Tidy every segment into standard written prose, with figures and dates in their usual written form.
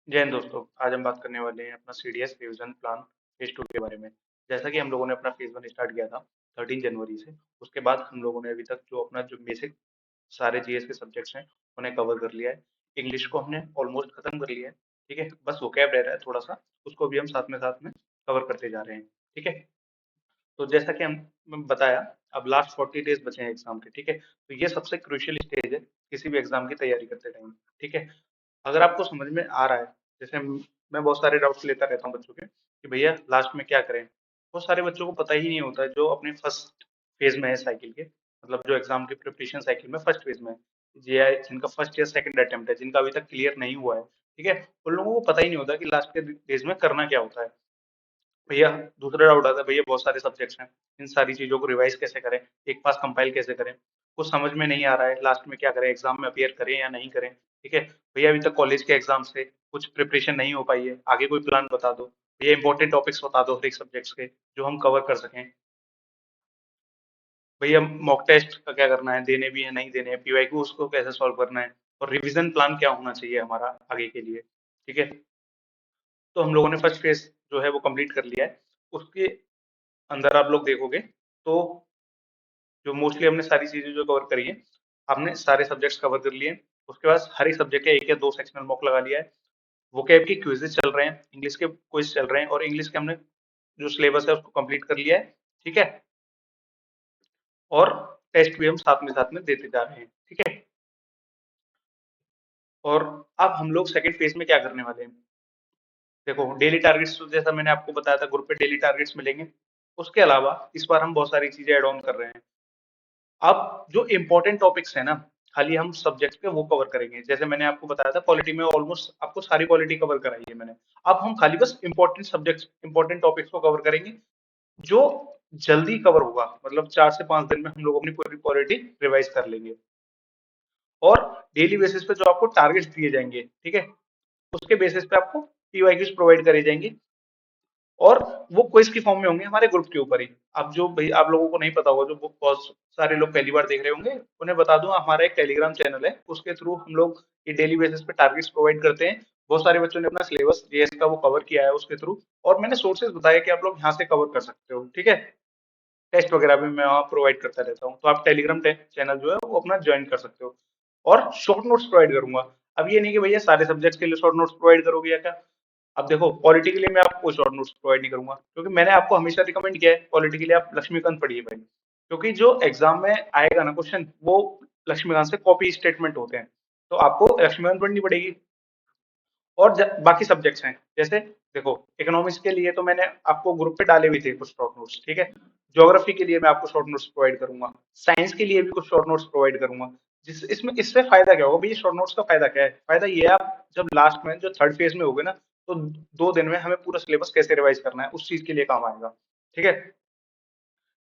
जय हिंद दोस्तों। आज हम बात करने वाले हैं अपना सीडीएस रिवीजन प्लान फेज 2 के बारे में। जैसा कि हम लोगों ने अपना फेज 1 स्टार्ट किया था 13 जनवरी से। उसके बाद हम लोगों ने अभी तक जो अपना जो बेसिक सारे जीएस के सब्जेक्ट्स हैं उन्हें कवर कर लिया है। इंग्लिश को हमने ऑलमोस्ट खत्म कर लिया है। ठीक है, बस वोकैब रह रहा है थोड़ा सा, उसको भी हम साथ में कवर करते जा रहे हैं। ठीक है, तो जैसा कि हम बताया, अब लास्ट 40 डेज बचे हैं एग्जाम के। ठीक है, तो ये सबसे क्रूशियल स्टेज है किसी भी एग्जाम की तैयारी करते टाइम। ठीक है, अगर आपको समझ में आ रहा है, जैसे मैं बहुत सारे डाउट्स लेता रहता हूँ बच्चों के कि भैया लास्ट में क्या करें। बहुत सारे बच्चों को पता ही नहीं होता है जो अपने फर्स्ट फेज में है साइकिल के, मतलब जो एग्जाम की प्रिपरेशन साइकिल में फर्स्ट फेज में है, ये जिनका फर्स्ट या सेकंड अटेम्प्ट है, जिनका अभी तक क्लियर नहीं हुआ है। ठीक है, उन लोगों को पता ही नहीं होता कि लास्ट के डेज में करना क्या होता है। भैया दूसरा डाउट आता है, भैया बहुत सारे सब्जेक्ट्स हैं, इन सारी चीजों को रिवाइज कैसे करें, एक पास कंपाइल कैसे करें। कुछ समझ में नहीं आ रहा है लास्ट में क्या करें, एग्जाम में अपियर करें या नहीं करें। ठीक है, भैया अभी तक कॉलेज के एग्जाम से कुछ प्रिपरेशन नहीं हो पाई है, आगे कोई प्लान बता दो। भैया इंपॉर्टेंट टॉपिक्स बता दो हर एक सब्जेक्ट्स के, जो हम कवर कर सकें। भैया मॉक टेस्ट का क्या करना है, देने भी है नहीं देने हैं, पीवाईक्यू उसको कैसे सॉल्व करना है, और रिवीजन प्लान क्या होना चाहिए हमारा आगे के लिए। ठीक है, तो हम लोगों ने फर्स्ट फेज जो है वो कंप्लीट कर लिया है। उसके अंदर आप लोग देखोगे तो जो मोस्टली हमने सारी चीजें जो कवर करी है, हमने सारे सब्जेक्ट्स कवर कर लिए हैं। उसके बाद हर एक सब्जेक्ट के एक या दो सेक्शनल मॉक लगा लिया है। वोकैब की क्विजेस चल रहे हैं, इंग्लिश के क्विज चल रहे हैं, और इंग्लिश के हमने जो सिलेबस है उसको कंप्लीट कर लिया है। ठीक है, और टेस्ट भी हम साथ में देते जा रहे हैं। ठीक है, और अब हम लोग सेकंड फेज में क्या करने वाले हैं। देखो डेली टारगेट्स तो जैसा मैंने आपको बताया था, ग्रुप पे डेली टारगेट्स मिलेंगे। उसके अलावा इस बार हम बहुत सारी चीजें ऐड ऑन कर रहे हैं। अब जो इम्पोर्टेंट टॉपिक्स है ना, खाली हम सब्जेक्ट पे वो कवर करेंगे। जैसे मैंने आपको बताया था पॉलिटी में ऑलमोस्ट आपको सारी पॉलिटी कवर कराई है मैंने। अब हम खाली बस इम्पोर्टेंट सब्जेक्ट्स इम्पोर्टेंट टॉपिक्स को कवर करेंगे, जो जल्दी कवर होगा, मतलब 4 से 5 दिन में हम लोग अपनी पूरी पॉलिटी रिवाइज कर लेंगे। और डेली बेसिस पे जो आपको टारगेट्स दिए जाएंगे, ठीक है, उसके बेसिस पे आपको पीवाईक्यूज प्रोवाइड करे जाएंगे, और वो क्विज की फॉर्म में होंगे हमारे ग्रुप के ऊपर ही। अब जो भाई आप लोगों को नहीं पता होगा, जो बहुत सारे लोग पहली बार देख रहे होंगे, उन्हें बता दूं, हमारा एक टेलीग्राम चैनल है, उसके थ्रू हम लोग ये डेली बेसिस पे टारगेट्स प्रोवाइड करते हैं। बहुत सारे बच्चों ने अपना सिलेबस जीएस का वो कवर किया है उसके थ्रू, और मैंने सोर्सेज बताया कि आप लोग यहाँ से कवर कर सकते हो। ठीक है, टेस्ट वगैरह भी मैं वहाँ प्रोवाइड करता रहता हूँ, तो आप टेलीग्राम चैनल जो है वो अपना ज्वाइन कर सकते हो। और शॉर्ट नोट्स प्रोवाइड करूंगा। अब ये नहीं कि भैया सारे सब्जेक्ट्स के लिए शॉर्ट नोट्स प्रोवाइड करोगे या क्या। अब देखो पॉलिटी के लिए मैं आपको शॉर्ट नोट्स प्रोवाइड नहीं करूंगा, क्योंकि मैंने आपको हमेशा रिकमेंड किया है पॉलिटी के लिए आप लक्ष्मीकांत पढ़िए भाई, क्योंकि जो एग्जाम में आएगा ना क्वेश्चन, वो लक्ष्मीकांत से कॉपी स्टेटमेंट होते हैं, तो आपको लक्ष्मीकांत पढ़नी पड़ेगी। और बाकी सब्जेक्ट्स हैं, जैसे देखो इकोनॉमिक्स के लिए तो मैंने आपको ग्रुप पे डाले भी थे कुछ शॉर्ट नोट्स। ठीक है, ज्योग्राफी के लिए मैं आपको शॉर्ट नोट्स प्रोवाइड करूंगा, साइंस के लिए भी कुछ शॉर्ट नोट्स प्रोवाइड करूंगा। जिस इसमें इससे फायदा क्या होगा भैया, शॉर्ट नोट्स का फायदा क्या है, फायदा ये है आप जब लास्ट में जो थर्ड फेज में होगे ना, तो 2 दिन में हमें पूरा सिलेबस कैसे रिवाइज करना है उस चीज के लिए काम आएगा। ठीक है,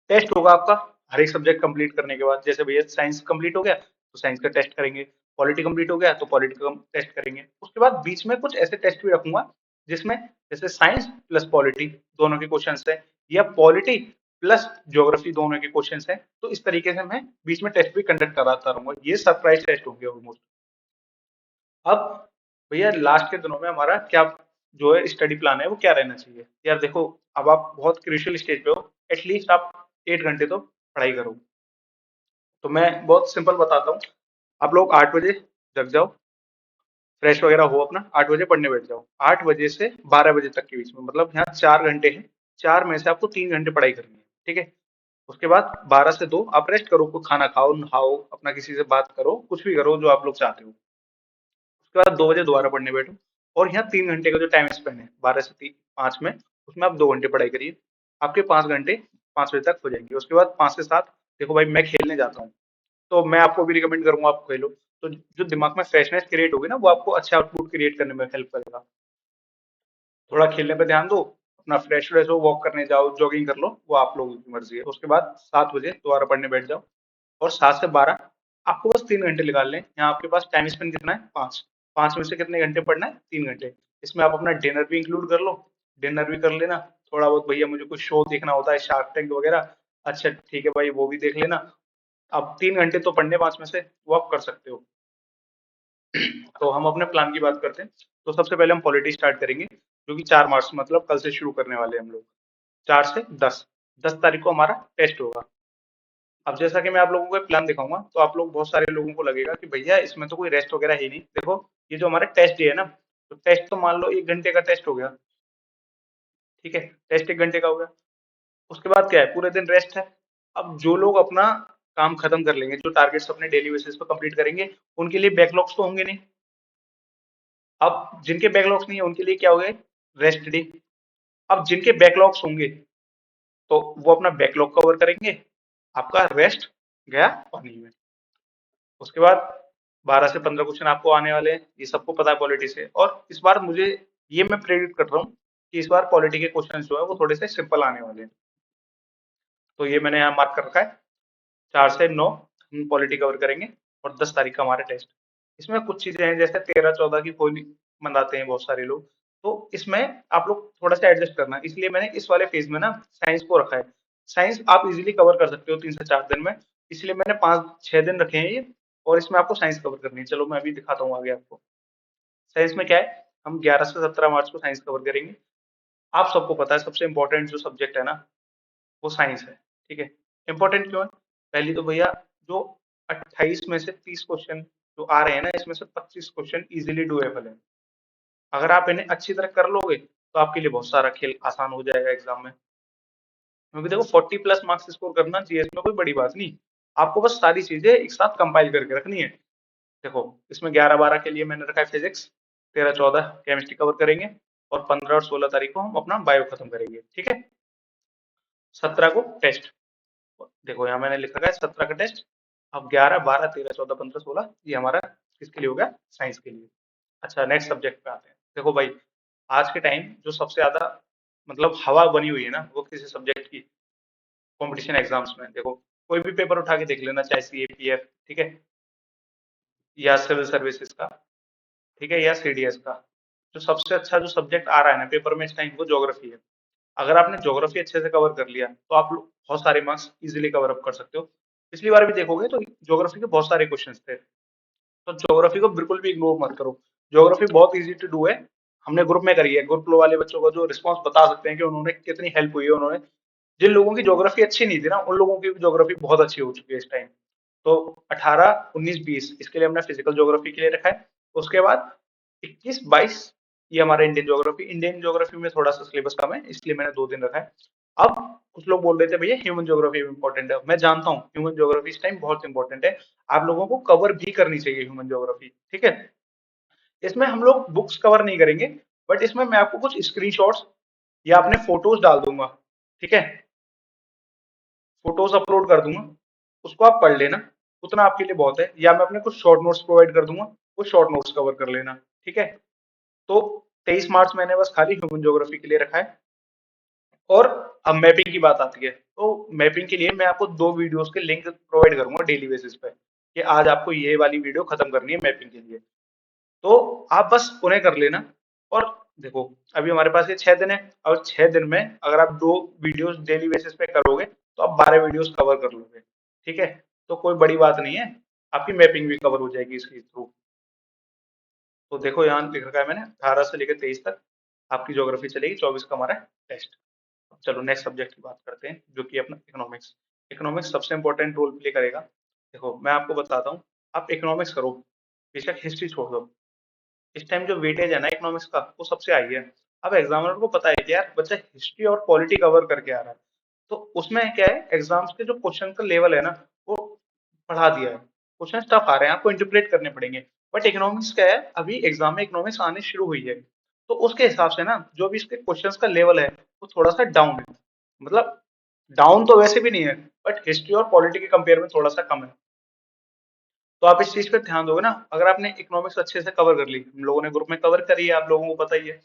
टेस्ट होगा आपका हर एक सब्जेक्ट कंप्लीट करने के बाद। जैसे भैया साइंस कंप्लीट हो गया तो साइंस का टेस्ट करेंगे, पॉलिटी कंप्लीट हो गया तो पॉलिटी का टेस्ट करेंगे। उसके बाद बीच में कुछ ऐसे टेस्ट भी रखूंगा जिसमें जैसे साइंस प्लस पॉलिटी दोनों के क्वेश्चंस है, या पॉलिटी प्लस ज्योग्राफी दोनों के क्वेश्चंस है। तो इस तरीके से मैं बीच में टेस्ट भी कंडक्ट कराता रहूंगा, ये सरप्राइज टेस्ट होंगे ऑलमोस्ट। अब भैया लास्ट के दिनों में हमारा क्या जो है स्टडी प्लान है वो क्या रहना चाहिए। यार देखो, अब आप बहुत क्रिशियल स्टेज पे हो, एटलीस्ट आप 8 घंटे तो पढ़ाई करो। तो मैं बहुत सिंपल बताता हूँ, आप लोग 8 बजे जग जाओ, फ्रेश वगैरह हो अपना, 8 बजे पढ़ने बैठ जाओ। 8 बजे से 12 बजे तक के बीच में, मतलब यहाँ 4 घंटे हैं, 4 में से आपको 3 घंटे पढ़ाई करनी है। ठीक है, उसके बाद 12 से 2 आप रेस्ट करो, कोई खाना खाओ, नहाओ, अपना किसी से बात करो, कुछ भी करो जो आप लोग चाहते हो। उसके बाद 2 बजे दोबारा पढ़ने बैठो, और यहाँ 3 घंटे का जो टाइम स्पेंड है 12 से 5 में, उसमें आप 2 घंटे पढ़ाई करिए। आपके 5 घंटे 5 बजे तक हो जाएंगे। उसके बाद 5 से 7 देखो भाई मैं खेलने जाता हूँ, तो मैं आपको भी रिकमेंड करूंगा आप खेलो। तो जो दिमाग में फ्रेशनेस क्रिएट होगी ना, वो आपको अच्छा आउटपुट क्रिएट करने में हेल्प करेगा। थोड़ा खेलने पे ध्यान दो, अपना फ्रेश फ्रेश हो, वॉक करने जाओ, जॉगिंग कर लो, वो आप लोगों की मर्जी है। उसके बाद 7 बजे दोबारा पढ़ने बैठ जाओ, और 7 से 12 आपको बस 3 घंटे निकालने हैं। यहाँ आपके पास टाइम स्पेंड कितना है, 5। 5 में से कितने घंटे पढ़ना है, 3 घंटे। इसमें आप अपना डिनर भी इंक्लूड कर लो, डिनर भी कर लेना। थोड़ा बहुत भैया मुझे कुछ शो देखना होता है, शार्क टैंक वगैरह, अच्छा ठीक है भाई वो भी देख लेना। अब 3 घंटे तो पढ़ने 5 में से वो आप कर सकते हो। तो हम अपने प्लान की बात करते हैं। तो सबसे पहले हम पॉलिटी स्टार्ट करेंगे, जो कि 4 मार्च मतलब कल से शुरू करने वाले हैं हम लोग। 4 से 10 तारीख को हमारा टेस्ट होगा। अब जैसा कि मैं आप लोगों को प्लान दिखाऊंगा, तो आप लोग बहुत सारे लोगों को लगेगा कि भैया इसमें तो कोई रेस्ट वगैरह ही नहीं। देखो, ये जो हमारा टेस्ट डे है ना, तो टेस्ट तो मान लो 1 घंटे का टेस्ट हो गया, ठीक है, टेस्ट 1 घंटे का हो गया। उसके बाद क्या है, पूरे दिन रेस्ट है। अब जो लोग अपना काम खत्म कर लेंगे, जो टारगेट्स अपने डेली बेसिस पे कंप्लीट करेंगे, उनके लिए बैकलॉग्स तो होंगे नहीं। अब जिनके बैकलॉग्स नहीं है उनके लिए क्या हो गए, रेस्ट डे। अब जिनके बैकलॉग्स होंगे, तो वो अपना बैकलॉग कवर करेंगे, आपका रेस्ट गया पानी में। उसके बाद 12 से 15 क्वेश्चन आपको आने वाले हैं, ये सबको पता है पॉलिटी से। और इस बार मुझे, ये मैं प्रेडिक्ट कर रहा हूँ कि इस बार पॉलिटी के क्वेश्चन जो है वो थोड़े से सिंपल आने वाले हैं। तो ये मैंने यहाँ मार्क कर रखा है, 4 से 9 हम पॉलिटी कवर करेंगे, और 10 तारीख का हमारा टेस्ट। इसमें कुछ चीजें हैं, जैसे 13-14 की होली मनाते हैं बहुत सारे लोग, तो इसमें आप लोग थोड़ा सा एडजस्ट करना, इसलिए मैंने इस वाले फेज में ना साइंस को रखा है। साइंस आप इजीली कवर कर सकते हो 3 से 4 दिन में, इसलिए मैंने 5-6 दिन रखे हैं ये। और इसमें आपको साइंस कवर करनी है। चलो मैं अभी दिखाता हूँ आगे आपको। साइंस में क्या है, हम 11 से 17 मार्च को साइंस कवर करेंगे। आप सबको पता है सबसे इंपॉर्टेंट जो सब्जेक्ट है ना, वो साइंस है, ठीक है। इंपॉर्टेंट क्यों है, पहली तो भैया, जो 28 में से 30 क्वेश्चन जो आ रहे हैं ना, इसमें से 25 क्वेश्चन इजीली डुएबल है। अगर आप इन्हें अच्छी तरह कर लोगे, तो आपके लिए बहुत सारा खेल आसान हो जाएगा एग्जाम में। क्योंकि देखो, 40+ मार्क्स स्कोर करना जीएस में कोई बड़ी बात नहीं। आपको बस सारी चीजें एक साथ कंपाइल करके रखनी है। देखो, इसमें 11-12 के लिए मैंने रखा है फिजिक्स, 13-14 केमिस्ट्री कवर करेंगे, और 15 और 16 तारीख को हम अपना बायो खत्म करेंगे, ठीक है। 17 को टेस्ट। देखो यहाँ मैंने लिख रखा है 17 का टेस्ट। अब 11, 12, 13, 14, 15, 16 ये हमारा किसके लिए हो गया, साइंस के लिए। अच्छा, नेक्स्ट सब्जेक्ट पे आते हैं। देखो भाई, आज के टाइम जो सबसे ज्यादा मतलब हवा बनी हुई है ना, वो किसी सब्जेक्ट की, कंपटीशन एग्जाम्स में। देखो, कोई भी पेपर उठा के देख लेना, चाहे सीएपीएफ, ठीक है, या सिविल सर्विसेज का, ठीक है, या सीडीएस का। जो सबसे अच्छा जो सब्जेक्ट आ रहा है ना पेपर में इस टाइम, वो ज्योग्राफी है। अगर आपने ज्योग्राफी अच्छे से कवर कर लिया, तो आप लोग बहुत सारे मार्क्स इजीली कवर अप कर सकते हो। पिछली बार भी देखोगे तो ज्योग्राफी के बहुत सारे क्वेश्चंस थे। तो ज्योग्राफी को बिल्कुल भी इग्नोर मत करो। ज्योग्राफी बहुत इजी टू डू है। हमने ग्रुप में करी है, ग्रुप वाले बच्चों को जो रिस्पॉन्स बता सकते हैं कि उन्होंने कितनी हेल्प हुई है। उन्होंने, जिन लोगों की ज्योग्राफी अच्छी नहीं थी ना, उन लोगों की भी ज्योग्राफी बहुत अच्छी हो चुकी है इस टाइम। तो 18, 19, 20 इसके लिए हमने फिजिकल ज्योग्राफी के लिए रखा है। उसके बाद 21, 22 ये हमारा इंडियन ज्योग्राफी। इंडियन ज्योग्राफी में थोड़ा सा सिलेबस कम है, इसलिए मैंने 2 दिन रखा है। अब कुछ लोग बोल रहे थे भैया ह्यूमन ज्योग्राफी इंपॉर्टेंट है। मैं जानता हूँ ह्यूमन ज्योग्राफी इस टाइम बहुत इंपॉर्टेंट है। आप लोगों को कवर भी करनी चाहिए ह्यूमन ज्योग्राफी, ठीक है। इसमें हम लोग बुक्स कवर नहीं करेंगे, बट इसमें मैं आपको कुछ स्क्रीनशॉट्स या अपने फोटोज डाल दूंगा, ठीक है। फोटोज अपलोड कर दूंगा, उसको आप पढ़ लेना, उतना आपके लिए बहुत है। या मैं अपने कुछ शॉर्ट नोट्स प्रोवाइड कर दूंगा, वो शॉर्ट नोट्स कवर कर लेना, ठीक है। तो 23 मार्च मैंने बस खाली ह्यूमन ज्योग्राफी के लिए रखा है। और अब मैपिंग की बात आती है, तो मैपिंग के लिए मैं आपको 2 वीडियोस के लिंक प्रोवाइड करूंगा डेली बेसिस पे, कि आज आपको ये वाली वीडियो खत्म करनी है मैपिंग के लिए। तो आप बस उन्हें कर लेना। और देखो, अभी हमारे पास ये 6 दिन है, और 6 दिन में अगर आप 2 वीडियोस डेली बेसिस पे करोगे, तो आप 12 वीडियोस कवर कर लोगे, ठीक है। तो कोई बड़ी बात नहीं है, आपकी मैपिंग भी कवर हो जाएगी इसके थ्रू। तो देखो, यहाँ लिख रखा है मैंने 18 से लेकर 23 तक आपकी ज्योग्राफी चलेगी, 24 का हमारा टेस्ट। चलो नेक्स्ट सब्जेक्ट की बात करते हैं, जो कि अपना इकोनॉमिक्स। इकोनॉमिक्स सबसे इंपॉर्टेंट रोल प्ले करेगा। देखो मैं आपको बताता हूँ, आप इकोनॉमिक्स करो, बेशक हिस्ट्री छोड़ दो। इस टाइम जो वेटेज है ना इकोनॉमिक्स का, वो सबसे हाई है। अब एग्जामिनर को पता है कि यार बच्चा हिस्ट्री और पॉलिटी कवर करके आ रहा है, तो उसमें क्या है, एग्जाम्स के जो क्वेश्चन का लेवल है ना, वो बढ़ा दिया है। क्वेश्चन टफ आ रहे हैं, आपको इंटरप्रेट करने पड़ेंगे। बट इकोनॉमिक्स क्या है, अभी एग्जाम में इकोनॉमिक्स आने शुरू हुई है, तो उसके हिसाब से ना जो भी इसके क्वेश्चंस का लेवल है, वो थोड़ा सा डाउन है। मतलब डाउन तो वैसे भी नहीं है, बट हिस्ट्री और पॉलिटी के कंपेयर में थोड़ा सा कम है। तो आप इस चीज पे ध्यान दोगे ना। अगर आपने इकोनॉमिक्स अच्छे से कवर कर ली, हम लोगों ने ग्रुप में कवर करी है, आप लोगों को पता ही है।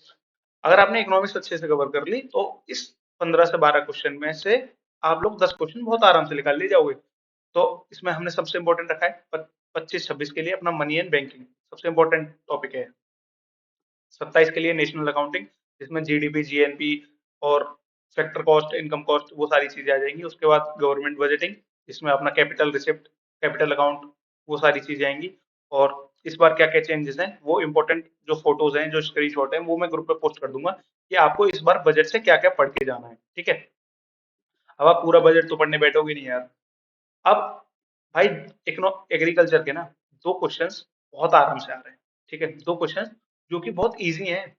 अगर आपने इकोनॉमिक्स अच्छे से कवर कर ली, तो इस 15 से 12 क्वेश्चन में से आप लोग 10 क्वेश्चन बहुत आराम से निकाल ले जाओगे। तो इसमें हमने सबसे इंपॉर्टेंट रखा है 25-26 के लिए अपना मनी एंड बैंकिंग, सबसे इंपॉर्टेंट टॉपिक है। 27 के लिए नेशनल अकाउंटिंग, जिसमें जीडीपी, जीएनपी और सेक्टर कॉस्ट, इनकम कॉस्ट, वो सारी चीजें आ जाएंगी। उसके बाद गवर्नमेंट बजटिंग, इसमें अपना कैपिटल रिसिप्ट, कैपिटल अकाउंट, वो सारी चीजें आएंगी। और इस बार क्या क्या चेंजेस हैं, वो इंपॉर्टेंट जो फोटोज हैं, जो स्क्रीनशॉट हैं, वो मैं ग्रुप पे पोस्ट कर दूंगा कि आपको इस बार बजट से क्या क्या पढ़ के जाना है। ठीक है। अब आप पूरा बजट तो पढ़ने बैठोगे नहीं यार। अब भाई एग्रीकल्चर के ना दो क्वेश्चंस बहुत आराम से आ रहे हैं। ठीक है, दो क्वेश्चंस जो कि बहुत इजी हैं।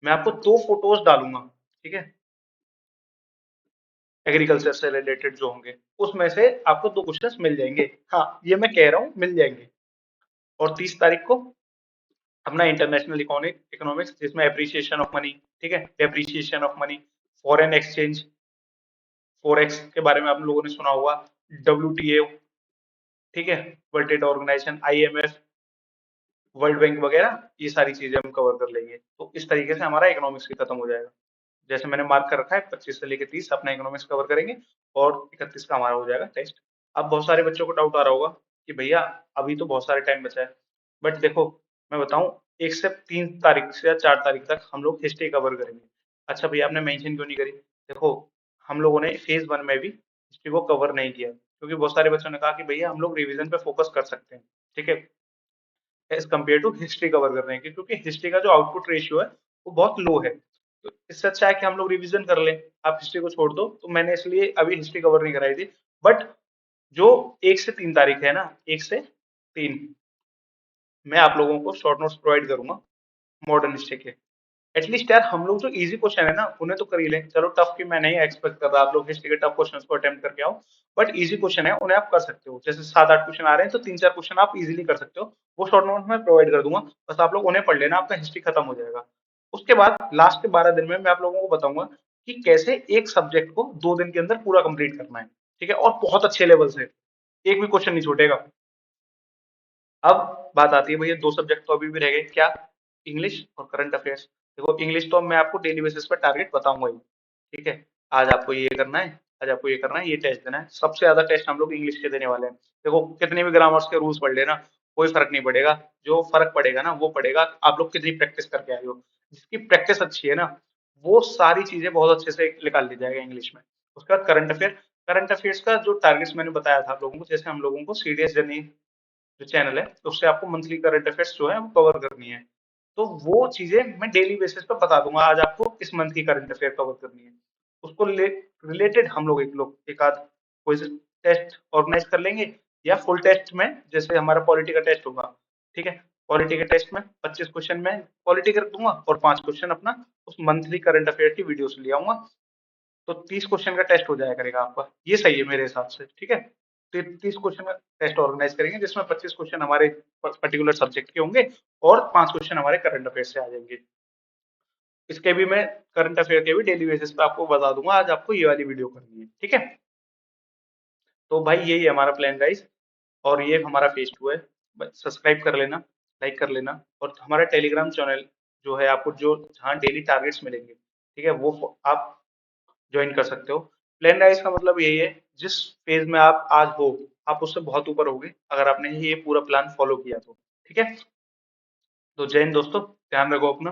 मैं आपको दो फोटोज डालूंगा। ठीक है, एग्रीकल्चर से रिलेटेड जो होंगे, उसमें से आपको दो क्वेश्चंस मिल जाएंगे। हाँ, ये मैं कह रहा हूँ मिल जाएंगे। और 30 तारीख को अपना इंटरनेशनल इकोनॉमिक्स, जिसमें एप्रिसिएशन ऑफ मनी, ठीक है, depreciation of money, foreign exchange, forex के बारे में आप लोगों ने सुना होगा, WTO, ठीक है, world trade organisation, IMF, world bank वगैरह, ये सारी चीजें हम कवर कर लेंगे। तो इस तरीके से हमारा इकोनॉमिक्स भी खत्म हो जाएगा। जैसे मैंने मार्क कर रखा है, 25 से लेकर 30 अपना इकोनॉमिक्स कवर करेंगे, और 31 का हमारा हो जाएगा टेस्ट। अब बहुत सारे बच्चों को डाउट आ रहा होगा कि भैया अभी तो बहुत सारे टाइम बचा है, बट देखो मैं बताऊं, 1 से 3 तारीख से या 4 तारीख तक हम लोग हिस्ट्री कवर करेंगे। अच्छा भैया, आपने मेंशन क्यों नहीं करी? देखो, हम लोगों ने फेज 1 में भी हिस्ट्री को कवर नहीं किया, क्योंकि बहुत सारे बच्चों ने कहा कि भैया हम लोग रिवीजन पे फोकस कर सकते हैं, ठीक है, as compare to history cover करने की, क्योंकि हिस्ट्री का जो आउटपुट रेशियो है वो बहुत लो है। तो इससे अच्छा है कि हम लोग रिवीजन कर लें, आप हिस्ट्री को छोड़ दो। तो मैंने इसलिए अभी हिस्ट्री कवर नहीं कराई थी। बट जो 1 से 3 तारीख है ना, 1 से 3, मैं आप लोगों को शॉर्ट नोट्स प्रोवाइड करूंगा मॉडर्न हिस्ट्री के। एटलीस्ट यार हम लोग जो इजी क्वेश्चन है ना उन्हें तो कर ही लें। चलो टफ की मैं नहीं एक्सपेक्ट कर रहा आप लोग हिस्ट्री के टफ क्वेश्चंस को अटेम्प्ट करके आओ, बट इजी क्वेश्चन है उन्हें आप कर सकते हो। जैसे 7-8 क्वेश्चन आ रहे हैं तो 3-4 क्वेश्चन आप इजीली कर सकते हो। वो शॉर्ट नोट में प्रोवाइड कर दूंगा, बस आप लोग उन्हें पढ़ लेना, आपका हिस्ट्री खत्म हो जाएगा। उसके बाद लास्ट के 12 दिन में मैं आप लोगों को बताऊंगा कि कैसे एक सब्जेक्ट को 2 दिन के अंदर पूरा कंप्लीट करना है। ठीक है, और बहुत अच्छे लेवल से, एक भी क्वेश्चन नहीं छूटेगा। अब बात आती है भैया, दो सब्जेक्ट तो अभी भी रह गए क्या, इंग्लिश और करंट अफेयर्स। देखो इंग्लिश तो मैं आपको डेली बेसिस पर टारगेट बताऊंगा ही। ठीक है, आज आपको ये करना है, आज आपको ये करना है, ये टेस्ट देना है। सबसे ज्यादा टेस्ट हम लोग इंग्लिश के देने वाले हैं। देखो कितने भी ग्रामर्स के रूल्स पढ़ लेना, कोई फर्क नहीं पड़ेगा। जो फर्क पड़ेगा ना वो पड़ेगा आप लोग कितनी प्रैक्टिस करके आए हो। जिसकी प्रैक्टिस अच्छी है ना, वो सारी चीजें बहुत अच्छे से निकाल ली जाएगा इंग्लिश में। उसके बाद करंट अफेयर, करंट अफेयर्स का जो टारगेट्स मैंने बताया था आप लोगों को, जैसे हम लोगों को सीडीएस जर्नी जो चैनल है, तो उससे आपको मंथली करंट अफेयर्स जो है वो कवर करनी है। तो वो चीजें मैं डेली बेसिस पे बता दूंगा। आज आपको इस मंथ की करंट अफेयर कवर करनी है, उसको रिलेटेड हम लोग एक आध कोई टेस्ट ऑर्गेनाइज कर लेंगे, या फुल टेस्ट में जैसे हमारा पॉलिटी का टेस्ट होगा। ठीक है, पॉलिटी के टेस्ट में 25 क्वेश्चन में पॉलिटी कर दूंगा, और 5 क्वेश्चन अपना उस मंथली करंट अफेयर की वीडियो से ले आऊंगा। तो 30 क्वेश्चन का टेस्ट हो जाया करेगा आपका, ये सही है मेरे हिसाब से। ठीक है, तो 30 क्वेश्चन का टेस्ट ऑर्गेनाइज करेंगे, जिसमें 25 क्वेश्चन हमारे पर्टिकुलर सब्जेक्ट के होंगे, और 5 क्वेश्चन हमारे करंट अफेयर से आ जाएंगे। इसके भी मैं करंट अफेयर के भी डेली बेसिस पे आपको बता दूंगा। आज आपको ये वाली वीडियो करनी है, ठीक है। तो भाई यही है हमारा प्लान गाइस, और ये हमारा फेज 2 है। सब्सक्राइब कर लेना, लाइक कर लेना, और हमारा टेलीग्राम चैनल जो है, आपको जो जहाँ डेली टारगेट्स मिलेंगे, ठीक है, वो आप ज्वाइन कर सकते हो। प्लान राइज का मतलब यही है, जिस फेज में आप आज हो, आप उससे बहुत ऊपर होगे अगर आपने ये पूरा प्लान फॉलो किया तो। ठीक है, तो जय हिंद दोस्तों, ध्यान रखो अपना।